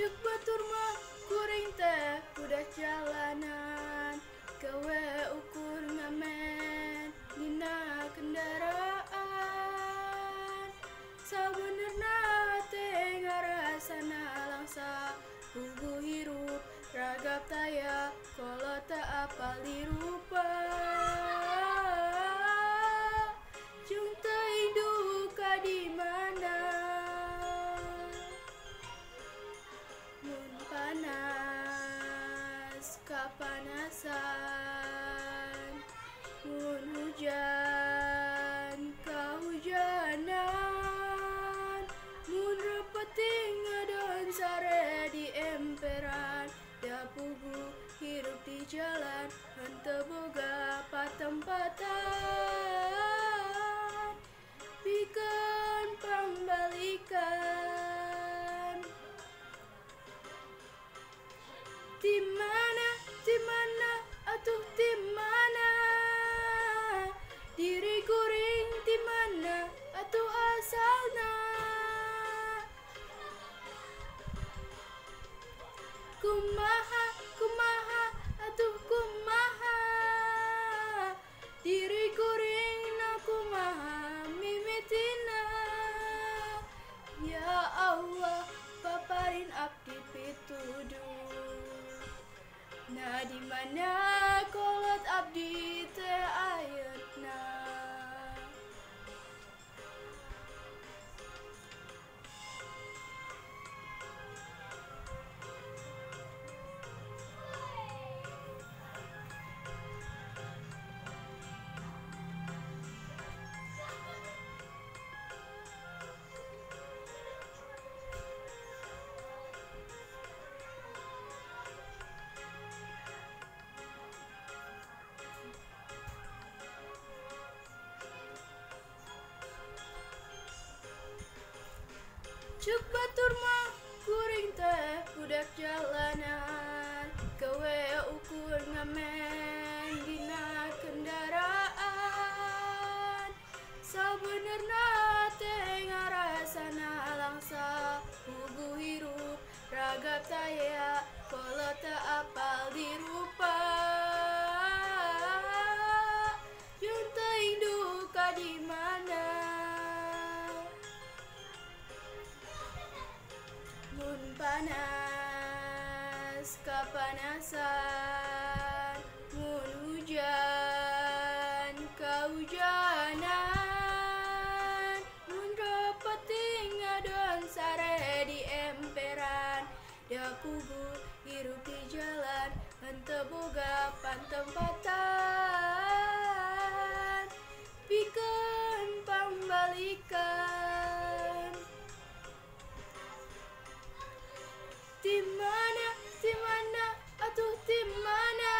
Cuk batur mah kuring teh budak jalanan, gawe ukur ngamen dina kendaraan. Sabenerna teh ngarasana langsa puguh hirup ragap taya kolot teu apal dirupa. Jung teu induk ka dimana mun panas kapanasan, mun hujan kahujanan, mun repeting ngadon sare di emperan, da puguh hirup di jalan henteu boga patempatan, pikeun pambalikan. Timana, atuh timana, diri kuring timana, atuh asalna. Kumaha, atuh kumaha, diri kuring na kumaha mimitina. Ya Allah, paparin abdi pituduh. Nah di mana kolot abdi teh ayeuna. Cuk batur mah kuring teh budak jalanan, gawe ukur ngamen dina kendaraan. Sabenerna teh ngarasana langsa puguh hirup ragap taya kolot teu apal dirupa. Jung teu induk ka dimana mun panas kapanasan, mun hujan kahujanan, mun repeting ngadon sare di emperan, da puguh hirup di jalan henteu boga pantempatan, pikeun pambalikan. Timana, atuh timana,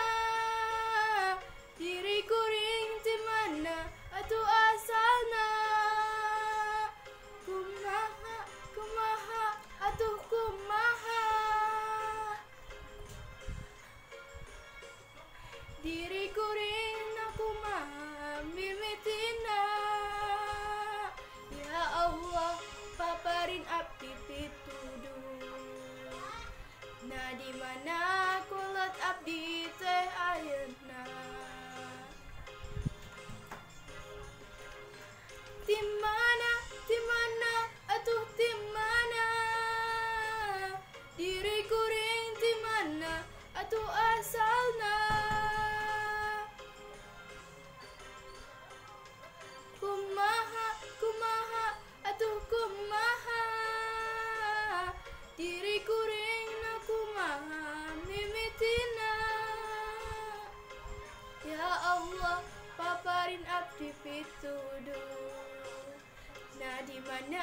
diri kuring timana, atuh asalna. Kumaha, atuh kumaha, diri kuring na kumaha mimitina. Ya Allah, paparin abdi pituduh. Nah di mana kolot abdi teh ayeuna. Timana, atuh timana, diri kuring timana, atuh asalna. Kumaha, atuh kumaha, diri kuring na kumaha mimitina. Ya Allah, paparin abdi pituduh. Nah di mana